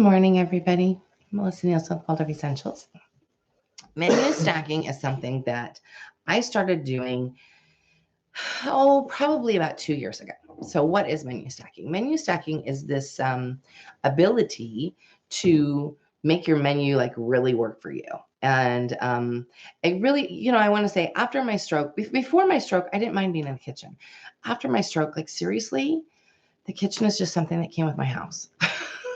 Morning, everybody. Melissa Nielsen with Waldorf Essentials. Menu stacking is something that I started doing, probably about 2 years ago. So what is menu stacking? Menu stacking is this ability to make your menu like really work for you. And I really, I want to say after my stroke, before my stroke, I didn't mind being in the kitchen. After my stroke, like seriously, the kitchen is just something that came with my house.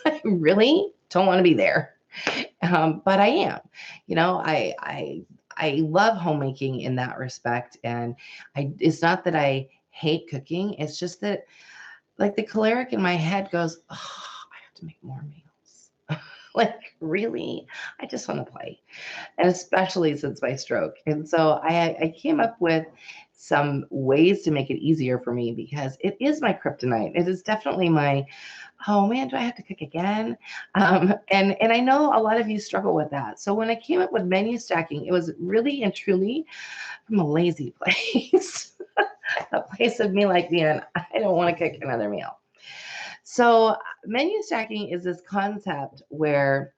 I really don't want to be there, but I am. I love homemaking in that respect, and it's not that I hate cooking. It's just that, like, the choleric in my head goes, oh, I have to make more meals. Like, really, I just want to play, and especially since my stroke. And so I came up with some ways to make it easier for me because it is my kryptonite. It is definitely my, oh man, do I have to cook again? And I know a lot of you struggle with that. So when I came up with menu stacking, it was really and truly from a lazy place, a place of me like, man, I don't want to cook another meal. So menu stacking is this concept where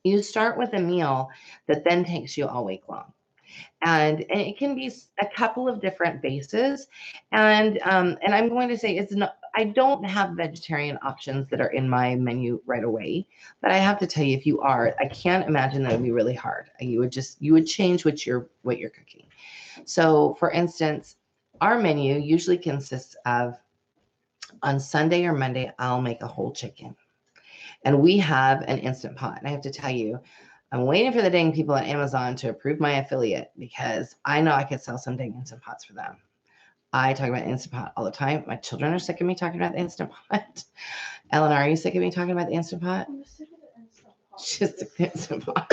you start with a meal that then takes you all week long. And it can be a couple of different bases. And I'm going to say it's not, I don't have vegetarian options that are in my menu right away, but I have to tell you, if you are, I can't imagine that would be really hard. You would change what you're cooking. So for instance, our menu usually consists of, on Sunday or Monday, I'll make a whole chicken. And we have an Instant Pot. And I have to tell you, I'm waiting for the dang people at Amazon to approve my affiliate because I know I could sell some dang Instant Pots for them. I talk about Instant Pot all the time. My children are sick of me talking about the Instant Pot. Eleanor, are you sick of me talking about the Instant Pot? I'm sick of the Instant Pot. She's sick of the Instant Pot.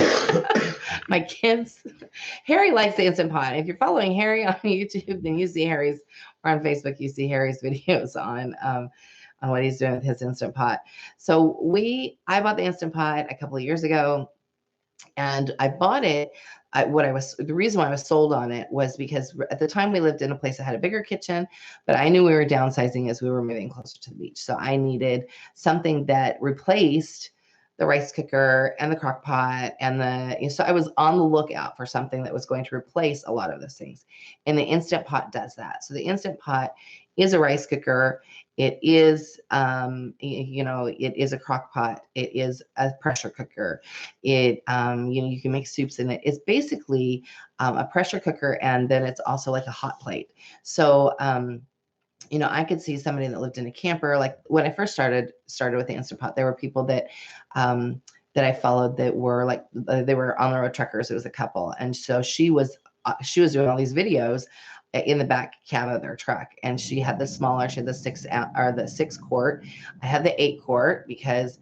My kids, Harry likes the Instant Pot. If you're following Harry on YouTube, then you see Harry's, or on Facebook, you see Harry's videos on what he's doing with his Instant Pot. So I bought the Instant Pot a couple of years ago, and I bought it. The reason why I was sold on it was because at the time we lived in a place that had a bigger kitchen, but I knew we were downsizing as we were moving closer to the beach. So I needed something that replaced the rice cooker and the crock pot so I was on the lookout for something that was going to replace a lot of those things. And the Instant Pot does that. So the Instant Pot is a rice cooker. It is, it is a crock pot. It is a pressure cooker. You can make soups in it. It's basically a pressure cooker, and then it's also like a hot plate. So, I could see somebody that lived in a camper. Like when I first started with the Instant Pot, there were people that I followed that were like, they were on the road truckers. It was a couple. And so she was doing all these videos in the back cab of their truck. And she had the smaller, she had the 6 quart. I had the 8 quart because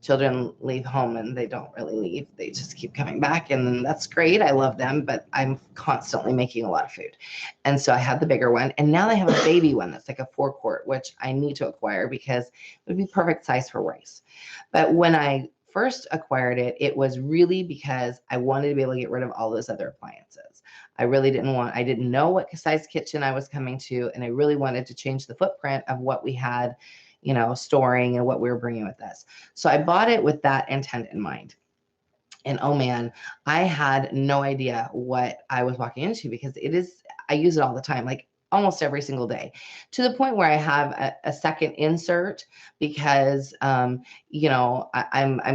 children leave home and they don't really leave. They just keep coming back, and that's great. I love them, but I'm constantly making a lot of food. And so I had the bigger one, and now they have a baby one that's like a 4 quart, which I need to acquire because it would be perfect size for rice. But when I first acquired it, it was really because I wanted to be able to get rid of all those other appliances. I didn't know what size kitchen I was coming to, and I really wanted to change the footprint of what we had, storing and what we were bringing with us. So I bought it with that intent in mind. And oh man, I had no idea what I was walking into because I use it all the time, like almost every single day, to the point where I have a second insert because, I'm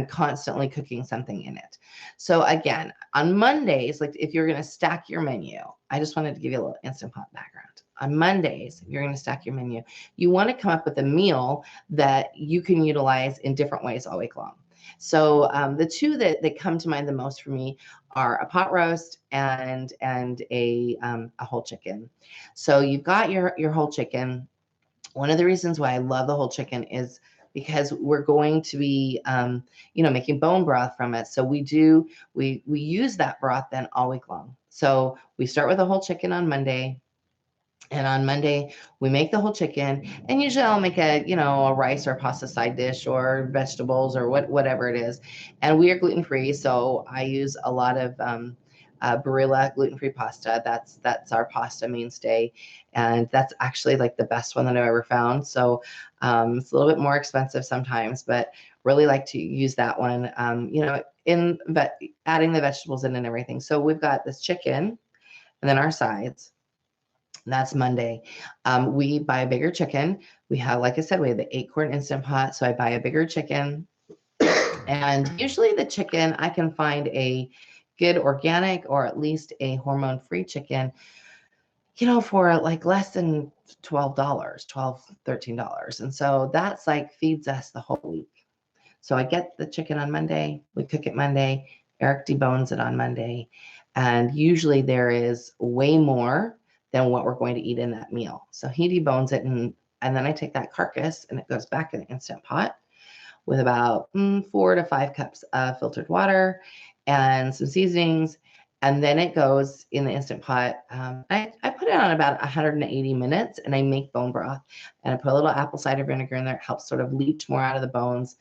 constantly cooking something in it. So again, on Mondays, like if you're going to stack your menu, I just wanted to give you a little Instant Pot background. On Mondays, if you're going to stack your menu, you want to come up with a meal that you can utilize in different ways all week long. So the two that come to mind the most for me are a pot roast and a whole chicken. So you've got your whole chicken. One of the reasons why I love the whole chicken is because we're going to be, making bone broth from it. So we use that broth then all week long. So we start with a whole chicken on Monday. And on Monday, we make the whole chicken, and usually I'll make a rice or pasta side dish or vegetables or whatever it is. And we are gluten-free, so I use a lot of Barilla gluten-free pasta. That's our pasta mainstay, and that's actually like the best one that I've ever found. So it's a little bit more expensive sometimes, but really like to use that one. Adding the vegetables in and everything. So we've got this chicken, and then our sides. That's Monday. We buy a bigger chicken. We have, like I said, we have the 8-quart Instant Pot. So I buy a bigger chicken. And usually the chicken, I can find a good organic or at least a hormone-free chicken, for like less than $12, $13. And so that's like feeds us the whole week. So I get the chicken on Monday. We cook it Monday. Eric debones it on Monday. And usually there is way more than what we're going to eat in that meal. So he debones it, and then I take that carcass and it goes back in the Instant Pot with about 4 to 5 cups of filtered water and some seasonings. And then it goes in the Instant Pot. I put it on about 180 minutes, and I make bone broth. And I put a little apple cider vinegar in there. It helps sort of leach more out of the bones.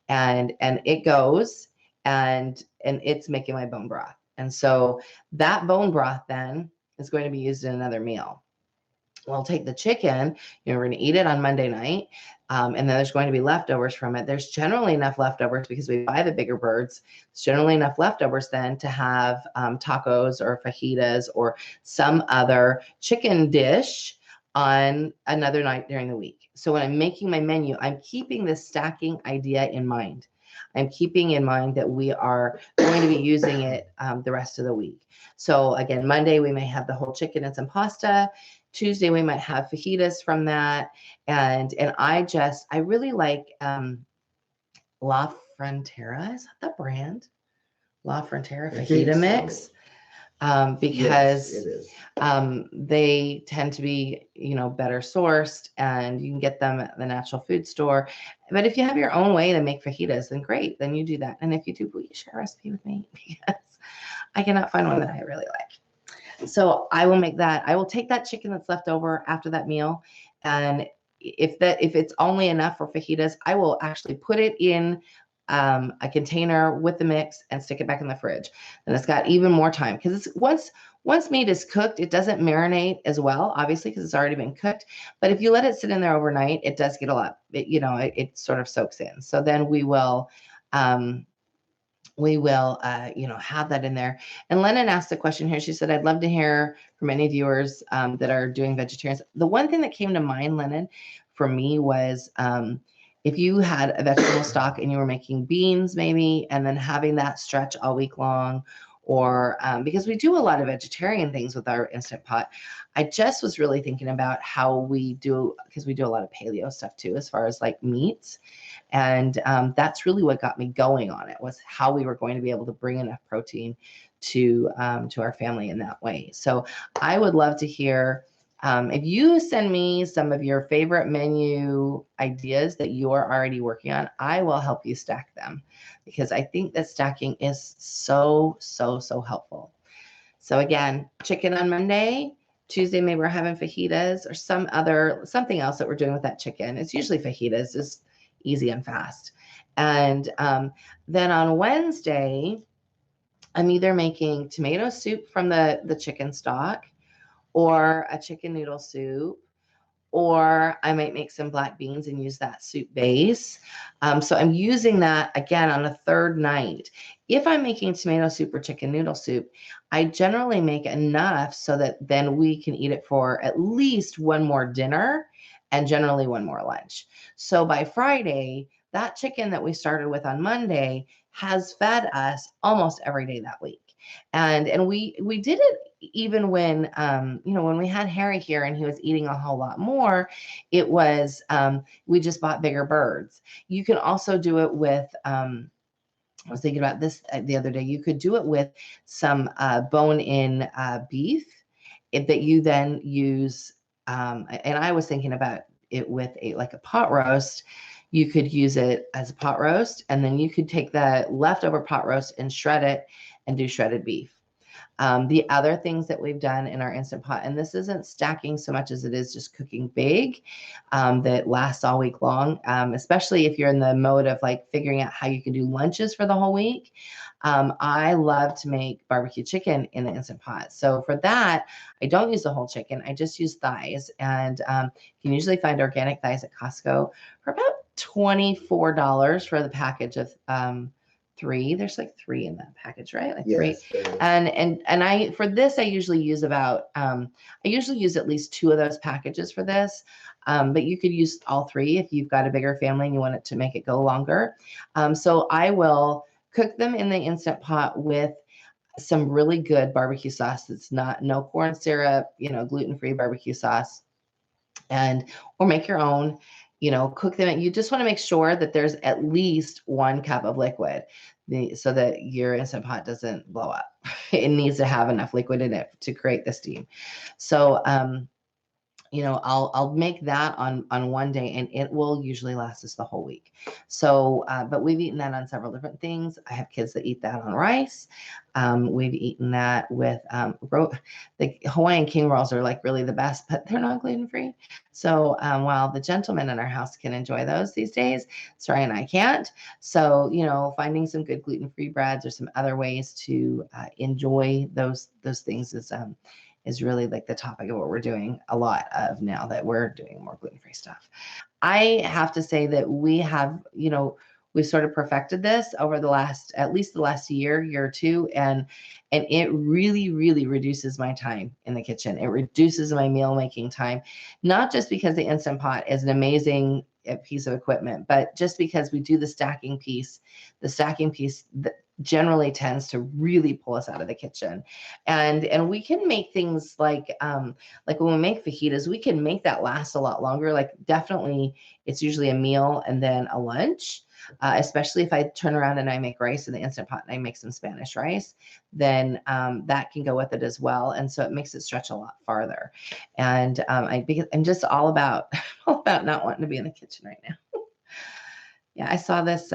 And it goes, and it's making my bone broth. And so that bone broth then is going to be used in another meal. We'll take the chicken, we're going to eat it on Monday night, and then there's going to be leftovers from it. There's generally enough leftovers because we buy the bigger birds. There's generally enough leftovers then to have tacos or fajitas or some other chicken dish on another night during the week. So when I'm making my menu, I'm keeping this stacking idea in mind. I'm keeping in mind that we are going to be using it the rest of the week. So again, Monday, we may have the whole chicken and some pasta. Tuesday, we might have fajitas from that. And I really like La Frontera. Is that the brand? La Frontera fajita mix. Because yes, it is. They tend to be, better sourced, and you can get them at the natural food store. But if you have your own way to make fajitas, then great, then you do that. And if you do, will you share a recipe with me? Because I cannot find one that I really like. So I will make that. I will take that chicken that's left over after that meal, and if it's only enough for fajitas, I will actually put it in a container with the mix and stick it back in the fridge. And it's got even more time, because it's once meat is cooked, it doesn't marinate as well, obviously, because it's already been cooked. But if you let it sit in there overnight, it does get a lot. It sort of soaks in. So then we will have that in there. And Lennon asked a question here. She said, I'd love to hear from any viewers that are doing vegetarians. The one thing that came to mind, Lennon, for me was if you had a vegetable stock and you were making beans maybe, and then having that stretch all week long, or because we do a lot of vegetarian things with our Instant Pot. I just was really thinking about how we do, because we do a lot of paleo stuff too, as far as like meats. And that's really what got me going on it, was how we were going to be able to bring enough protein to our family in that way. So I would love to hear if you send me some of your favorite menu ideas that you are already working on. I will help you stack them, because I think that stacking is so helpful. So again, chicken on Monday. Tuesday, maybe we're having fajitas or something else that we're doing with that chicken. It's usually fajitas, just easy and fast. And then on Wednesday, I'm either making tomato soup from the chicken stock, or a chicken noodle soup, or I might make some black beans and use that soup base. So I'm using that again on a third night. If I'm making tomato soup or chicken noodle soup, I generally make enough so that then we can eat it for at least one more dinner and generally one more lunch. So by Friday, that chicken that we started with on Monday has fed us almost every day that week. And we did it even when when we had Harry here and he was eating a whole lot more. It was we just bought bigger birds. You can also do it with I was thinking about this the other day. You could do it with some bone-in beef that you then use. And I was thinking about it with a pot roast. You could use it as a pot roast, and then you could take the leftover pot roast and shred it and do shredded beef. The other things that we've done in our Instant Pot, and this isn't stacking so much as it is just cooking big, that lasts all week long, especially if you're in the mode of like figuring out how you can do lunches for the whole week. I love to make barbecue chicken in the Instant Pot. So for that, I don't use the whole chicken. I just use thighs. And you can usually find organic thighs at Costco for about $24 for the package of 3. There's like 3 in that package, right? Like Yes, 3. And I, for this, I usually use about, I usually use at least 2 of those packages for this. But you could use all 3 if you've got a bigger family and you want it to make it go longer. So I will cook them in the Instant Pot with some really good barbecue sauce that's no corn syrup, gluten-free barbecue sauce, or make your own, cook them. You just want to make sure that there's at least 1 cup of liquid so that your Instant Pot doesn't blow up. It needs to have enough liquid in it to create the steam. So, I'll make that on one day, and it will usually last us the whole week. So, but we've eaten that on several different things. I have kids that eat that on rice. We've eaten that with the Hawaiian king rolls are like really the best, but they're not gluten-free. So while the gentlemen in our house can enjoy those these days, Soraya and I can't. So, finding some good gluten-free breads or some other ways to enjoy those things is really like the topic of what we're doing a lot of now that we're doing more gluten-free stuff. I have to say that we have, we've sort of perfected this over at least the last year or two. And it really, really reduces my time in the kitchen. It reduces my meal making time, not just because the Instant Pot is an amazing piece of equipment, but just because we do the stacking piece that generally tends to really pull us out of the kitchen. And we can make things like when we make fajitas, we can make that last a lot longer. Like definitely it's usually a meal and then a lunch. Especially if I turn around and I make rice in the Instant Pot and I make some Spanish rice, then that can go with it as well. And so it makes it stretch a lot farther. And I'm just all about not wanting to be in the kitchen right now. Yeah, I saw this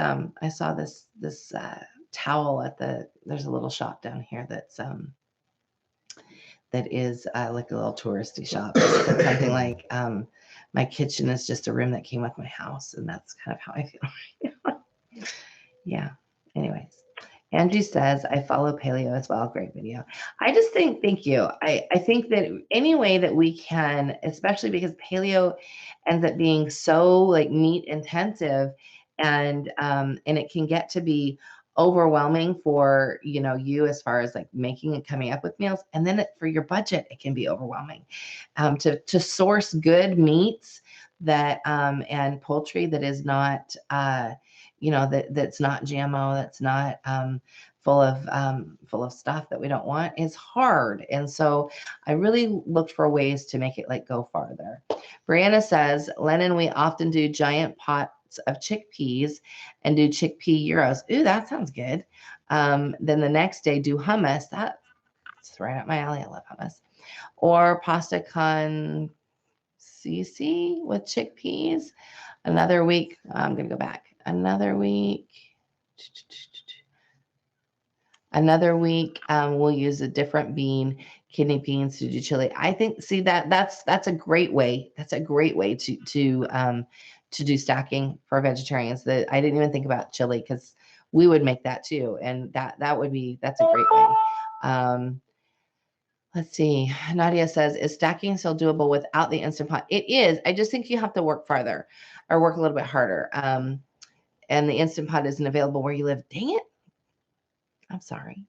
towel there's a little shop down here that is like a little touristy shop. It's something like my kitchen is just a room that came with my house, and that's kind of how I feel. Yeah. Anyways, Angie says, I follow paleo as well. Great video. I just think, thank you. I think that any way that we can, especially because paleo ends up being so like meat intensive, and it can get to be overwhelming for you as far as like making and coming up with meals, and then for your budget it can be overwhelming to source good meats that and poultry that is not that's not GMO, that's not full of stuff that we don't want, is hard. And so I really looked for ways to make it like go farther. Brianna says, Lennon, we often do giant pots of chickpeas and do chickpea gyros. Ooh, that sounds good. Then the next day do hummus. That's right up my alley. I love hummus. Or pasta con cc with chickpeas. Another week, I'm going to go back. Another week, we'll use a different bean, kidney beans to do chili. I think, see that's a great way. That's a great way to do stacking for vegetarians. That I didn't even think about chili because we would make that too, and that's a great way. Let's see. Nadia says, is stacking still doable without the Instant Pot? It is. I just think you have to work farther or work a little bit harder. And the Instant Pot isn't available where you live. Dang it. I'm sorry.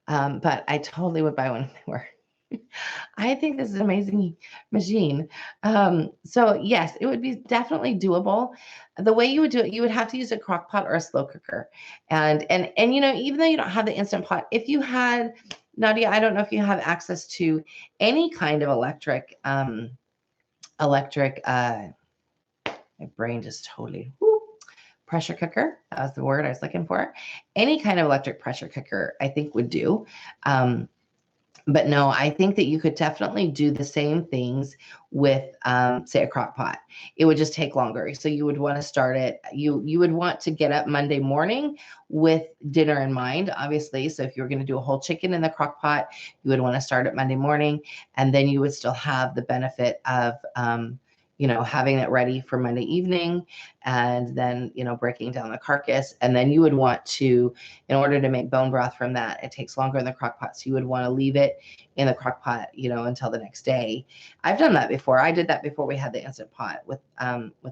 But I totally would buy one if they were. I think this is an amazing machine. So yes, it would be definitely doable. The way you would do it, you would have to use a crock pot or a slow cooker. And even though you don't have the Instant Pot, if you had, Nadia, I don't know if you have access to any kind of electric, my brain just totally, pressure cooker. That was the word I was looking for. Any kind of electric pressure cooker, I think would do. But no, I think that you could definitely do the same things with, say, a crock pot. It would just take longer. So you would want to start it. You would want to get up Monday morning with dinner in mind, obviously. So if you're going to do a whole chicken in the crock pot, you would want to start it Monday morning, and then you would still have the benefit of, having it ready for Monday evening, and then, breaking down the carcass. And then you would want to, in order to make bone broth from that, it takes longer in the crock pot. So you would want to leave it in the crock pot, until the next day. I've done that before. I did that before we had the Instant Pot with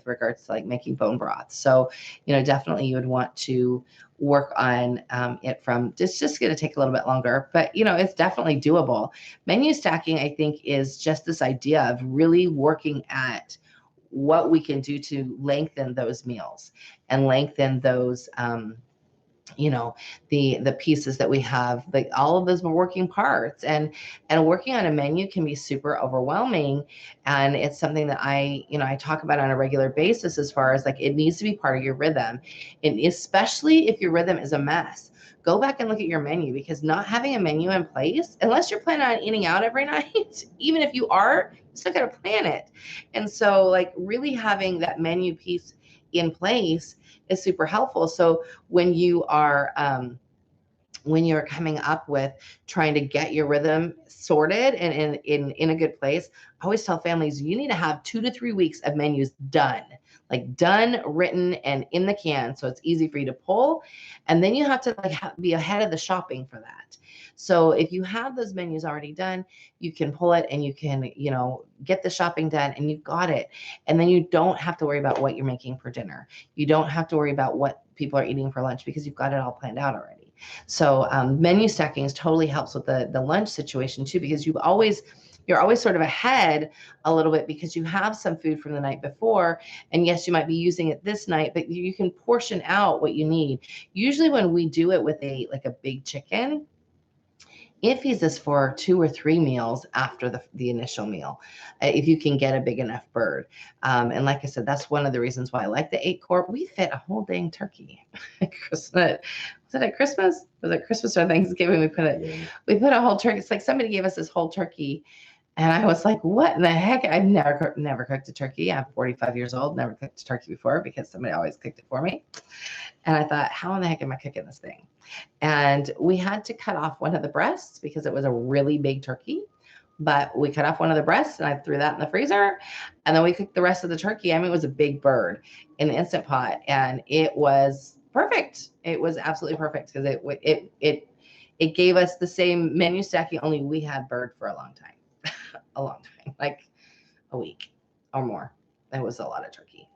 regards to like making bone broth. So, definitely you would want to work on it from just going to take a little bit longer, but it's definitely doable. Menu stacking, I think, is just this idea of really working at what we can do to lengthen those meals and lengthen those the pieces that we have, like all of those working parts, and working on a menu can be super overwhelming. And it's something that I talk about on a regular basis, as far as like, it needs to be part of your rhythm. And especially if your rhythm is a mess, go back and look at your menu, because not having a menu in place, unless you're planning on eating out every night, even if you are, you still got to plan it. And so like really having that menu piece in place is super helpful. So when you are when you're coming up with trying to get your rhythm sorted and in a good place, I always tell families, you need to have 2 to 3 weeks of menus done, like done, written, and in the can, so it's easy for you to pull. And then you have to like be ahead of the shopping for that. So if you have those menus already done, you can pull it and you can, get the shopping done, and you've got it. And then you don't have to worry about what you're making for dinner. You don't have to worry about what people are eating for lunch, because you've got it all planned out already. So menu stacking totally helps with the lunch situation too, because you're always sort of ahead a little bit, because you have some food from the night before. And yes, you might be using it this night, but you can portion out what you need. Usually when we do it with a big chicken, it feeds us for 2 or 3 meals after the initial meal, if you can get a big enough bird. And like I said, that's one of the reasons why I like the 8-quart. We fit a whole dang turkey. Was it at Christmas? Was it Christmas or Thanksgiving? We put a whole turkey. It's like somebody gave us this whole turkey. And I was like, what in the heck? I've never cooked a turkey. I'm 45 years old, never cooked a turkey before, because somebody always cooked it for me. And I thought, how in the heck am I cooking this thing? And we had to cut off one of the breasts because it was a really big turkey. But we cut off one of the breasts and I threw that in the freezer. And then we cooked the rest of the turkey. I mean, it was a big bird in the Instant Pot, and it was perfect. It was absolutely perfect, because it gave us the same menu stacking, only we had bird for a long time. A long time, like a week or more. That was a lot of turkey.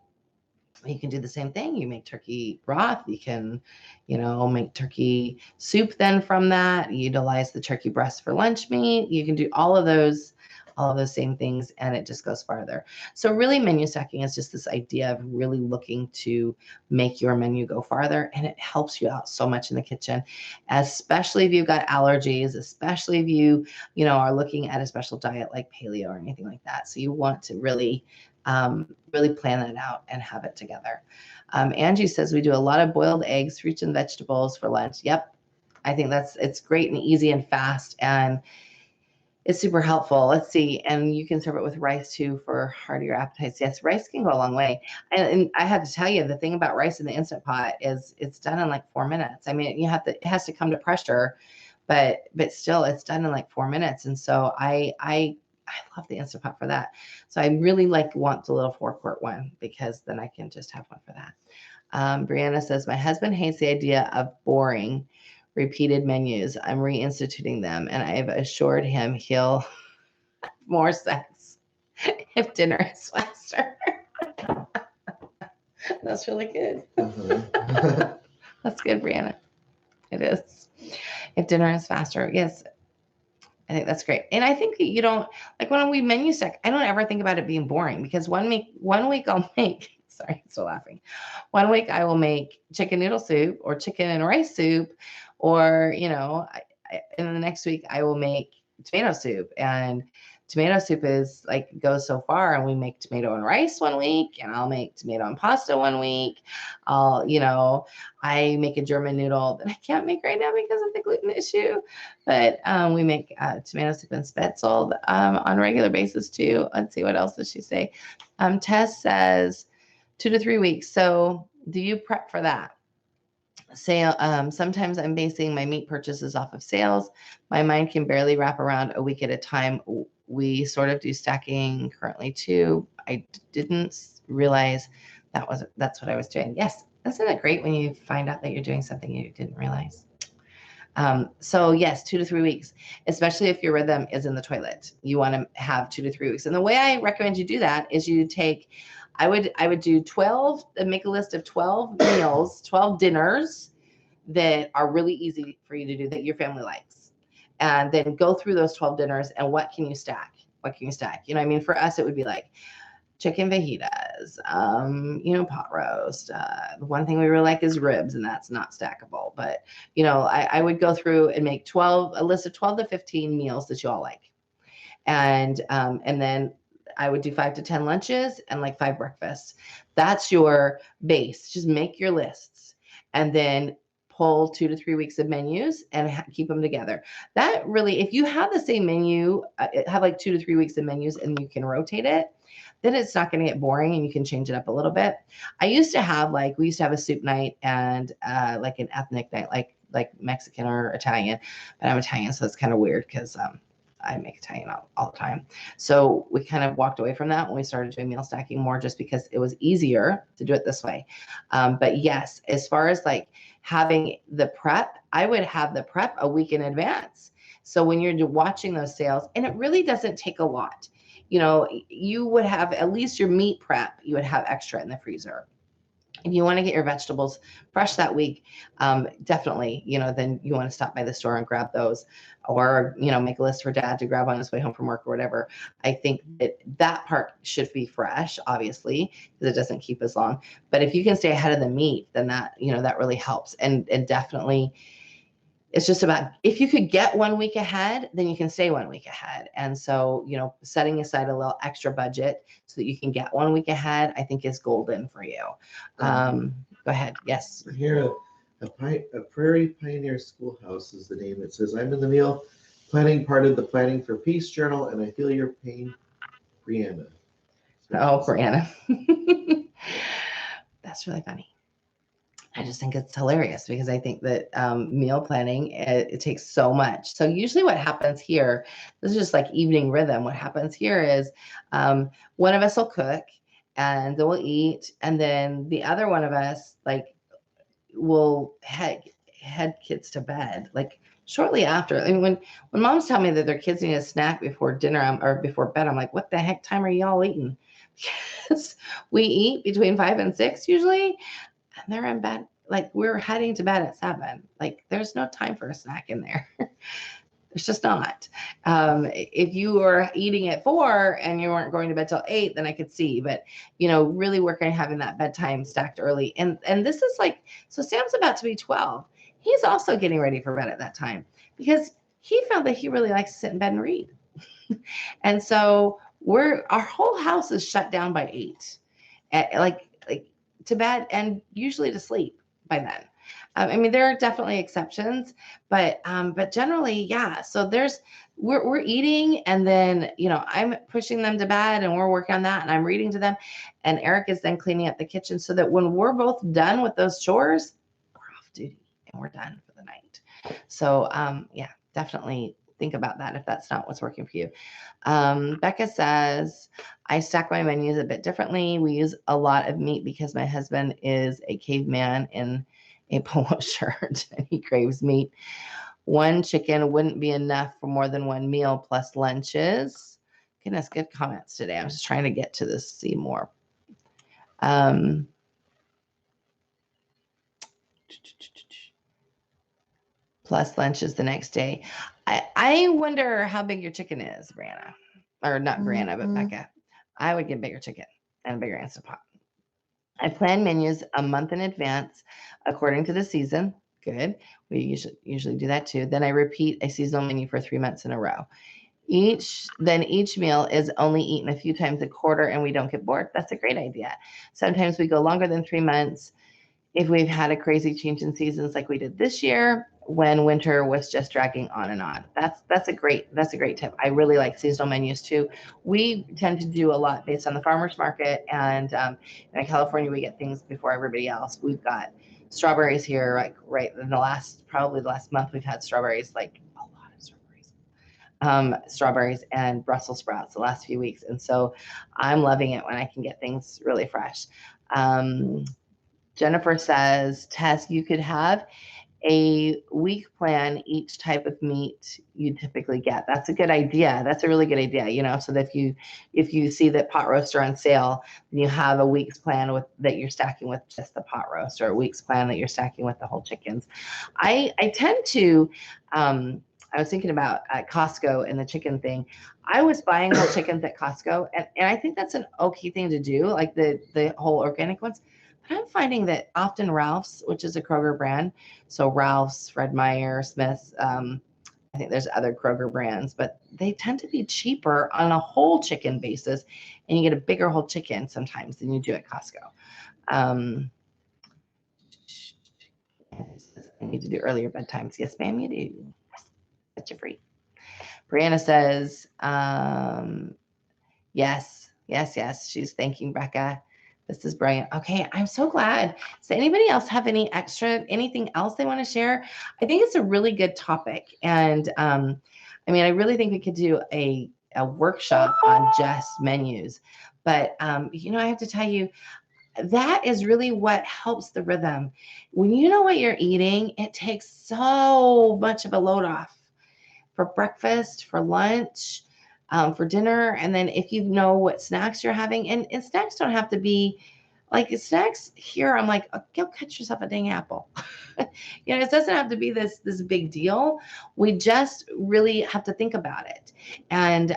You can do the same thing. You make turkey broth. You can, make turkey soup then from that. You utilize the turkey breast for lunch meat. You can do all of those same things, and it just goes farther. So really, menu stacking is just this idea of really looking to make your menu go farther, and it helps you out so much in the kitchen, especially if you've got allergies, especially if you are looking at a special diet like paleo or anything like that. So you want to really plan that out and have it together. Angie says we do a lot of boiled eggs, fruits and vegetables for lunch. Yep. I think it's great and easy and fast, and it's super helpful. Let's see. And you can serve it with rice too for heartier appetites. Yes, rice can go a long way. And I have to tell you, the thing about rice in the Instant Pot is it's done in like 4 minutes. I mean, it has to come to pressure, but still it's done in like 4 minutes. And so I love the Instant Pot for that. So I really want the little 4-quart one, because then I can just have one for that. Brianna says, my husband hates the idea of boring repeated menus. I'm reinstituting them, and I've assured him he'll have more sex if dinner is faster. That's really good. Mm-hmm. That's good, Brianna. It is. If dinner is faster, yes. I think that's great. And I think that you don't, like when we menu stack, I don't ever think about it being boring, because one week I'll make, sorry, I'm still laughing. One week I will make chicken noodle soup or chicken and rice soup, or, and the next week I will make tomato soup. And tomato soup is like, goes so far, and we make tomato and rice one week, and I'll make tomato and pasta one week. I make a German noodle that I can't make right now because of the gluten issue, but we make tomato soup and spätzle on a regular basis too. Let's see, what else does she say? Tess says 2 to 3 weeks. So do you prep for that? Sometimes I'm basing my meat purchases off of sales. My mind can barely wrap around a week at a time. We sort of do stacking currently too. I didn't realize that's what I was doing. Yes, isn't it great when you find out that you're doing something you didn't realize? So yes, 2 to 3 weeks, especially if your rhythm is in the toilet. You want to have 2 to 3 weeks. And the way I recommend you do that is you take, I would do 12, make a list of 12 meals, 12 dinners that are really easy for you to do that your family likes. And then go through those 12 dinners and what can you stack? What can you stack? You know, I mean, for us, it would be like chicken fajitas, pot roast. The one thing we really like is ribs, and that's not stackable. But, I would go through and make a list of 12 to 15 meals that you all like. And then I would do 5 to 10 lunches and like 5 breakfasts. That's your base. Just make your lists and then pull 2 to 3 weeks of menus and keep them together. That really, if you have the same menu, have like 2 to 3 weeks of menus and you can rotate it, then it's not going to get boring and you can change it up a little bit. We used to have a soup night and like an ethnic night, like Mexican or Italian, but I'm Italian, so it's kind of weird because I make Italian all the time. So we kind of walked away from that when we started doing meal stacking more, just because it was easier to do it this way. But yes, as far as like having the prep, I would have the prep a week in advance. So when you're watching those sales, and it really doesn't take a lot, you would have at least your meat prep, you would have extra in the freezer. If you want to get your vegetables fresh that week, definitely, then you want to stop by the store and grab those, or, make a list for dad to grab on his way home from work or whatever. I think that part should be fresh, obviously, because it doesn't keep as long. But if you can stay ahead of the meat, then that really helps. And definitely, it's just about, if you could get 1 week ahead, then you can stay 1 week ahead. And so, setting aside a little extra budget so that you can get 1 week ahead, I think is golden for you. Go ahead. Yes. Here, a Prairie Pioneer Schoolhouse is the name. It says, I'm in the meal planning part of the Planning for Peace journal, and I feel your pain, Brianna. Oh, Brianna. That's really funny. I just think it's hilarious because I think that meal planning, it takes so much. So usually what happens here, this is just like evening rhythm. What happens here is one of us will cook and then we'll eat. And then the other one of us will head kids to bed like shortly after. I mean, when moms tell me that their kids need a snack before dinner or before bed, I'm like, what the heck time are y'all eating? Because we eat between 5 and 6 usually. And they're in bed, like we're heading to bed at 7. Like there's no time for a snack in there. There's just not. If you were eating at 4 and you weren't going to bed till 8, then I could see. But really working on having that bedtime stacked early. And this is so Sam's about to be 12. He's also getting ready for bed at that time because he found that he really likes to sit in bed and read. And so our whole house is shut down by 8. To bed and usually to sleep by then. I mean, there are definitely exceptions, but generally, yeah. So we're eating, and then I'm pushing them to bed, and we're working on that, and I'm reading to them, and Eric is then cleaning up the kitchen, so that when we're both done with those chores, we're off duty and we're done for the night. So yeah, definitely think about that if that's not what's working for you. Becca says, I stack my menus a bit differently. We use a lot of meat because my husband is a caveman in a polo shirt and he craves meat. 1 chicken wouldn't be enough for more than 1 meal plus lunches. Goodness, good comments today. I'm just trying to get to this, see more. Plus lunches the next day. I wonder how big your chicken is, Brianna. Or not Brianna, but Becca. I would get bigger chicken and a bigger Instant Pot. I plan menus a month in advance according to the season. Good. We usually do that too. Then I repeat a seasonal menu for 3 months in a row. Each meal is only eaten a few times a quarter and we don't get bored. That's a great idea. Sometimes we go longer than 3 months if we've had a crazy change in seasons like we did this year when winter was just dragging on and on. That's a great tip. I really like seasonal menus too. We tend to do a lot based on the farmer's market, and in California we get things before everybody else. We've got strawberries here, right in the last month we've had strawberries, like a lot of strawberries. strawberries and Brussels sprouts the last few weeks. And so I'm loving it when I can get things really fresh. Jennifer says, Tess, you could have a week plan each type of meat you typically get. That's a good idea. That's a really good idea, so that if you see that pot roasts are on sale, then you have a week's plan that you're stacking with just the pot roast, or a week's plan that you're stacking with the whole chickens. I tend to I was thinking about Costco and the chicken thing. I was buying whole chickens at Costco, and I think that's an okay thing to do, like the whole organic ones. I'm finding that often Ralph's, which is a Kroger brand, so Ralph's, Fred Meyer, Smith's, I think there's other Kroger brands, but they tend to be cheaper on a whole chicken basis, and you get a bigger whole chicken sometimes than you do at Costco. I need to do earlier bedtimes. Yes, ma'am, you do. Set you free. Brianna says, yes. She's thanking Becca. This is brilliant. Okay, I'm so glad. Does anybody else have anything else they want to share? I think it's a really good topic. And I really think we could do a workshop on just menus. But, I have to tell you, that is really what helps the rhythm. When you know what you're eating, it takes so much of a load off for breakfast, for lunch, for dinner. And then if you know what snacks you're having, and snacks don't have to be like snacks here. I'm like, oh, go cut yourself a dang apple. It doesn't have to be this big deal. We just really have to think about it. And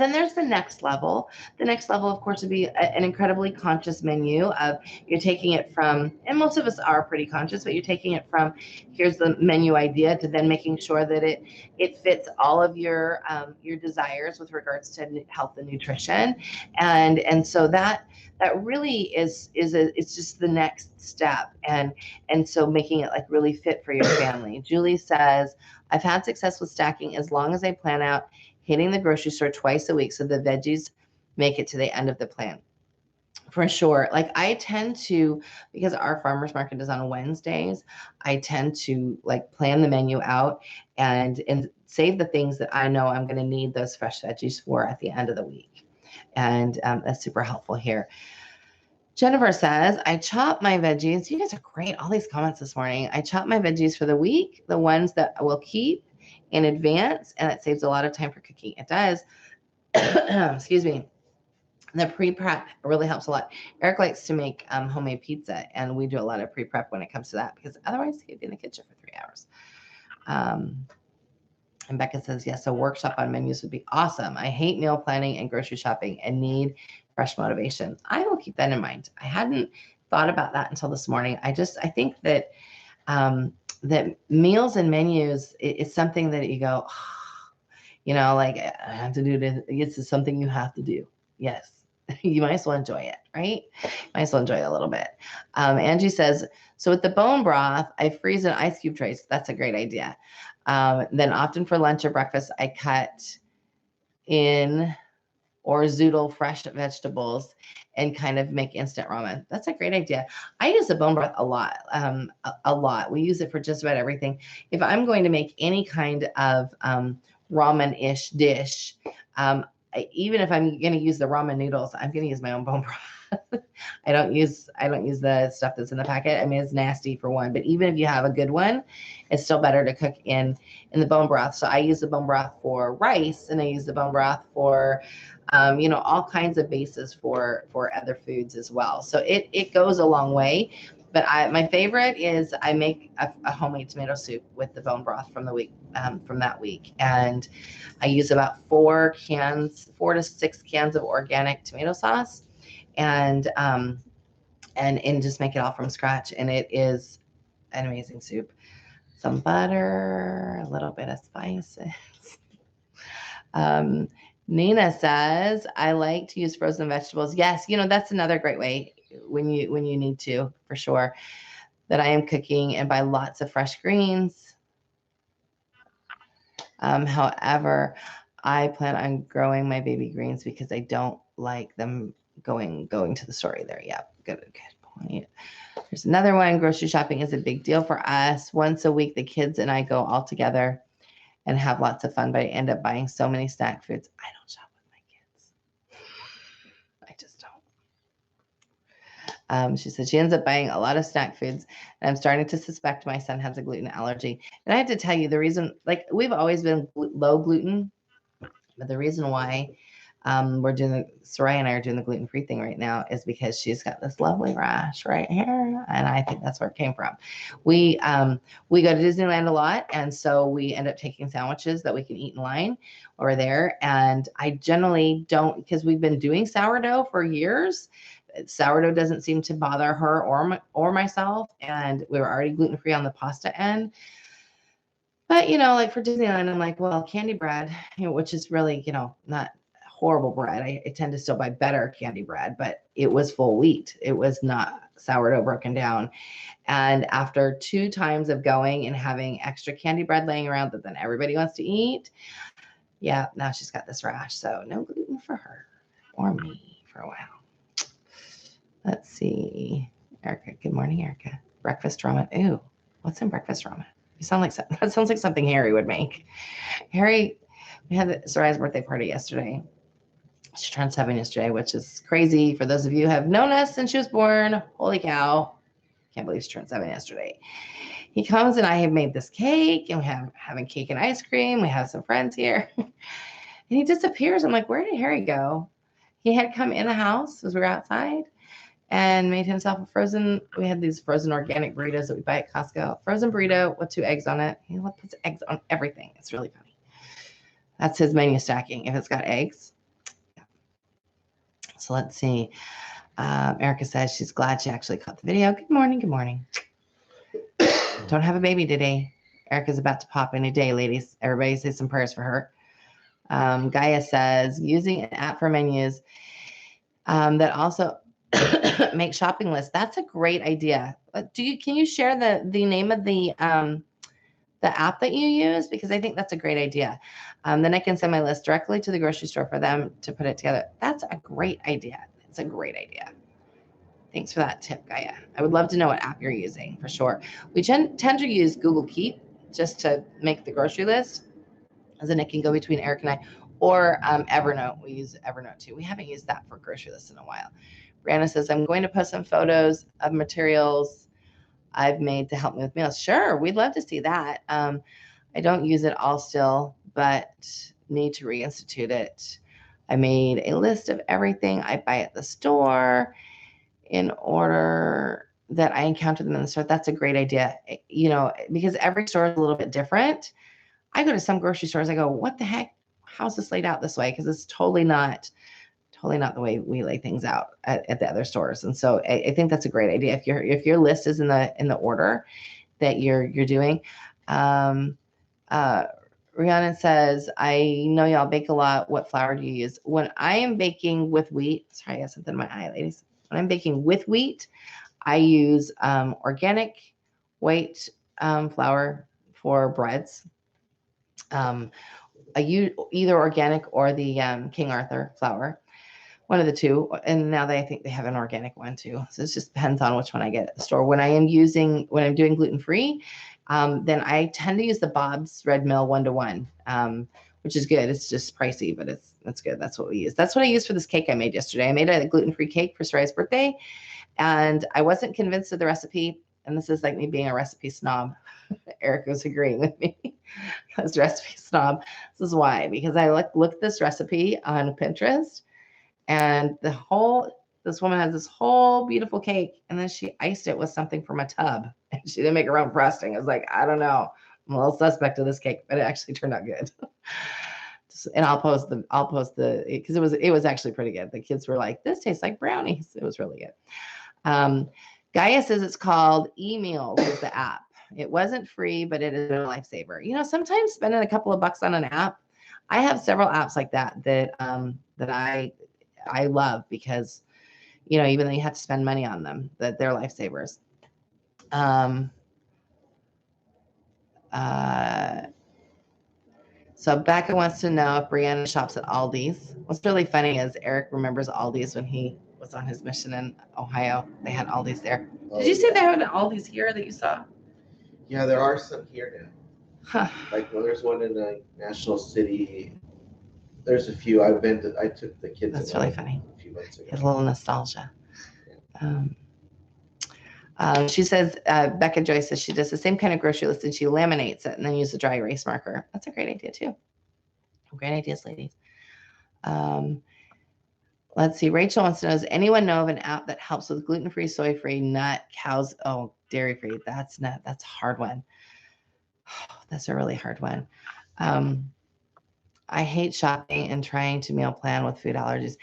then there's the next level. The next level, of course, would be an incredibly conscious menu of you're taking it from, and most of us are pretty conscious, but you're taking it from here's the menu idea to then making sure that it fits all of your desires with regards to health and nutrition. And so that really is it's just the next step. And so making it like really fit for your family. Julie says, I've had success with stacking as long as I plan out hitting the grocery store twice a week so the veggies make it to the end of the plan. For sure. Like I tend to, because our farmers market is on Wednesdays, I tend to like plan the menu out and save the things that I know I'm going to need those fresh veggies for at the end of the week. And that's super helpful here. Jennifer says, I chop my veggies. You guys are great. All these comments this morning. I chop my veggies for the week, the ones that I will keep in advance, and it saves a lot of time for cooking. It does. Excuse me. The pre-prep really helps a lot. Eric likes to make homemade pizza, and we do a lot of pre-prep when it comes to that, because otherwise he'd be in the kitchen for 3 hours. And Becca says, yes, a workshop on menus would be awesome. I hate meal planning and grocery shopping and need fresh motivation. I will keep that in mind. I hadn't thought about that until this morning. I think that that meals and menus is something that you go, like I have to do this. It's something you have to do. Yes. You might as well enjoy it, right? Might as well enjoy it a little bit. Angie says, so with the bone broth, I freeze in ice cube trays. That's a great idea. Then often for lunch or breakfast, I cut in or zoodle fresh vegetables and kind of make instant ramen. That's a great idea. I use the bone broth a lot. A lot. We use it for just about everything. If I'm going to make any kind of ramen-ish dish, even if I'm going to use the ramen noodles, I'm going to use my own bone broth. I don't use the stuff that's in the packet. I mean, it's nasty for one, but even if you have a good one, it's still better to cook in the bone broth. So I use the bone broth for rice, and I use the bone broth for all kinds of bases for other foods as well. So it goes a long way. But my favorite is I make a homemade tomato soup with the bone broth from the week, from that week. And I use about 4 to 6 cans of organic tomato sauce, and just make it all from scratch. And it is an amazing soup. Some butter, a little bit of spices. Nina says, I like to use frozen vegetables. Yes, that's another great way when you need to, for sure, that I am cooking and buy lots of fresh greens. However, I plan on growing my baby greens because I don't like them going to the store either. Yeah, good point. There's another one. Grocery shopping is a big deal for us. Once a week, the kids and I go all together and have lots of fun, but I end up buying so many snack foods. I don't shop with my kids. I just don't. She said she ends up buying a lot of snack foods, and I'm starting to suspect my son has a gluten allergy. And I have to tell you, the reason, like, we've always been low gluten, but the reason why Soraya and I are doing the gluten-free thing right now is because she's got this lovely rash right here, and I think that's where it came from. We go to Disneyland a lot, and so we end up taking sandwiches that we can eat in line over there. And I generally don't, because we've been doing sourdough for years. Sourdough doesn't seem to bother her or myself, and we were already gluten-free on the pasta end. But, like for Disneyland, I'm like, well, candy bread, which is really, not horrible bread. I tend to still buy better candy bread, but it was full wheat. It was not sourdough broken down. And after 2 times of going and having extra candy bread laying around that then everybody wants to eat, yeah, now she's got this rash. So no gluten for her or me for a while. Let's see. Erica, good morning, Erica. Breakfast ramen. Ooh, what's in breakfast ramen? That sounds like something Harry would make. Harry, we had Soraya's birthday party yesterday. She turned 7 yesterday, which is crazy. For those of you who have known us since she was born, holy cow. Can't believe she turned 7 yesterday. He comes and I have made this cake, and we have having cake and ice cream. We have some friends here. And he disappears. I'm like, where did Harry go? He had come in the house as we were outside and made himself a frozen. We had these frozen organic burritos that we buy at Costco. Frozen burrito with 2 eggs on it. He puts eggs on everything. It's really funny. That's his menu stacking. If it's got eggs. Yeah. So let's see. Erica says she's glad she actually caught the video. Good morning. Good morning. Don't have a baby today. Erica's about to pop any day, ladies. Everybody say some prayers for her. Gaia says using an app for menus that also make shopping lists. That's a great idea. Can you share the name of the app that you use? Because I think that's a great idea. Then I can send my list directly to the grocery store for them to put it together. That's a great idea. It's a great idea. Thanks for that tip, Gaia. I would love to know what app you're using for sure. We tend to use Google Keep just to make the grocery list, as then it can go between Eric and I, or Evernote. We use Evernote too. We haven't used that for grocery lists in a while. Brianna says, I'm going to post some photos of materials I've made to help me with meals. Sure, we'd love to see that. I don't use it all still, but need to reinstitute it. I made a list of everything I buy at the store in order that I encounter them in the store. That's a great idea. Because every store is a little bit different. I go to some grocery stores, I go, what the heck? How's this laid out this way? Because it's totally not the way we lay things out at the other stores. And so I think that's a great idea. If your list is in the order that you're doing. Rihanna says, I know y'all bake a lot. What flour do you use? When I am baking with wheat, sorry, I got something in my eye, ladies. When I'm baking with wheat, I use organic white flour for breads. I use either organic or the King Arthur flour, one of the two. And now I think they have an organic one too. So it just depends on which one I get at the store. When I'm doing gluten-free, then I tend to use the Bob's Red Mill 1-to-1, which is good. It's just pricey, but it's good. That's what we use. That's what I used for this cake I made yesterday. I made a gluten-free cake for Soraya's birthday, and I wasn't convinced of the recipe. And this is like me being a recipe snob. Eric was agreeing with me. I was a recipe snob. This is why, because I looked this recipe on Pinterest, and this woman has this whole beautiful cake, and then she iced it with something from a tub, and she didn't make her own frosting. I was like, I don't know. I'm a little suspect of this cake, but it actually turned out good. And I'll post because it was actually pretty good. The kids were like, this tastes like brownies. It was really good. Gaia says it's called eMeals is the app. It wasn't free, but it is a lifesaver. Sometimes spending a couple of bucks on an app. I have several apps like that I love because, even though you have to spend money on them, that they're lifesavers. So Becca wants to know if Brianna shops at Aldi's. What's really funny is Eric remembers Aldi's when he was on his mission in Ohio. They had Aldi's there. Did you say they had an Aldi's here that you saw? Yeah, there are some here now. Huh. Like, well, there's one in the National City. There's a few. I took the kids. That's in really one funny. a few months ago. It's a little nostalgia. She says, Becca Joyce says she does the same kind of grocery list and she laminates it and then use a dry erase marker. That's a great idea too. Great ideas, ladies. Let's see. Rachel wants to know, does anyone know of an app that helps with gluten-free, soy-free, nut, cows? Oh, dairy-free. That's a hard one. That's a really hard one. I hate shopping and trying to meal plan with food allergies.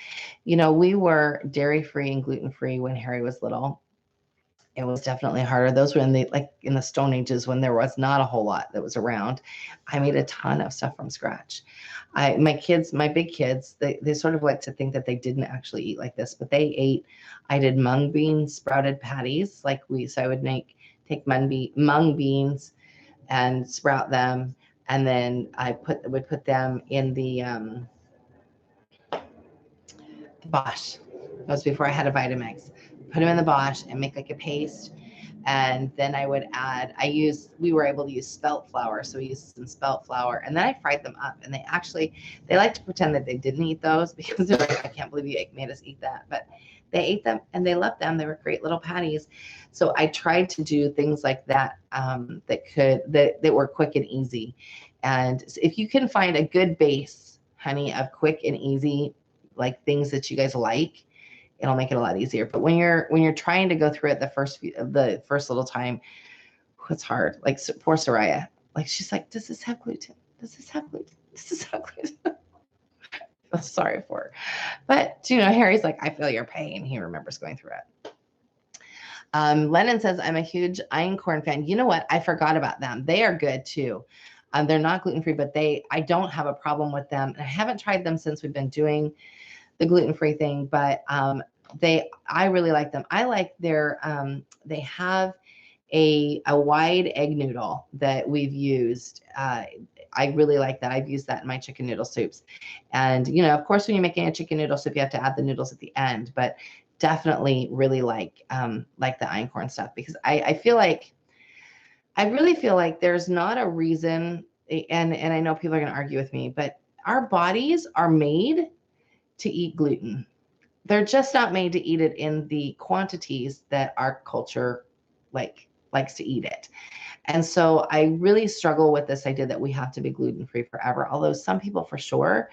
You know, we were dairy-free and gluten-free when Harry was little. It was definitely harder. Those were in the Stone Ages when there was not a whole lot that was around. I made a ton of stuff from scratch. My big kids, they sort of like to think that they didn't actually eat like this, but they ate. I did mung bean sprouted patties, so I would take mung beans and sprout them, and then I would put them in the Bosch. That was before I had a Vitamix. Put them in the Bosch and make like a paste. And then I would add, we were able to use spelt flour. So we used some spelt flour and then I fried them up. And they like to pretend that they didn't eat those because they're like, I can't believe you made us eat that. But they ate them and they loved them. They were great little patties. So I tried to do things like that that were quick and easy. And if you can find a good base, honey, of quick and easy, like things that you guys like, it'll make it a lot easier. But when you're trying to go through it the first little time, it's hard. Like poor Soraya, like she's like, does this have gluten? Does this have gluten? Does this have gluten? I'm sorry for her. But Harry's like, I feel your pain. He remembers going through it. Lennon says, I'm a huge einkorn fan. You know what? I forgot about them. They are good too. They're not gluten-free, but I don't have a problem with them. I haven't tried them since we've been doing the gluten-free thing, but I really like them. I like they have a wide egg noodle that we've used. I really like that. I've used that in my chicken noodle soups. And, of course, when you're making a chicken noodle soup, you have to add the noodles at the end, but definitely really like the einkorn stuff because I really feel like there's not a reason, and I know people are going to argue with me, but our bodies are made to eat gluten. They're just not made to eat it in the quantities that our culture likes to eat it. And so I really struggle with this idea that we have to be gluten-free forever, although some people for sure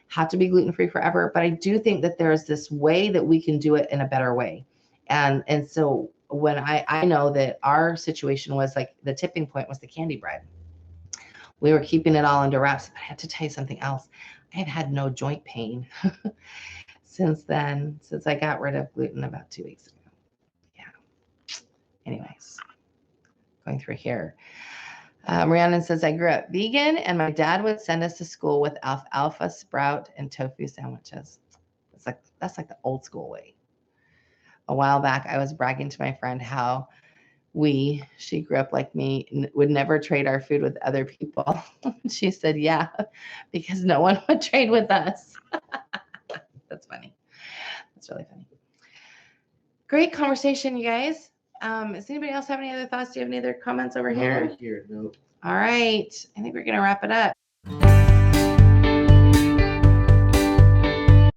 have to be gluten-free forever. But I do think that there's this way that we can do it in a better way. And so when I know that our situation was like the tipping point was the candy bread. We were keeping it all under wraps. But I have to tell you something else. I have had no joint pain since I got rid of gluten about 2 weeks ago. Yeah. Anyways, going through here. Rhiannon says, I grew up vegan and my dad would send us to school with alfalfa, sprout, and tofu sandwiches. That's like the old school way. A while back, I was bragging to my friend how she grew up like me, would never trade our food with other people. She said, yeah, because no one would trade with us. That's funny. That's really funny. Great conversation, you guys. Does anybody else have any other thoughts? Do you have any other comments over here? Here, no. All right. I think we're going to wrap it up.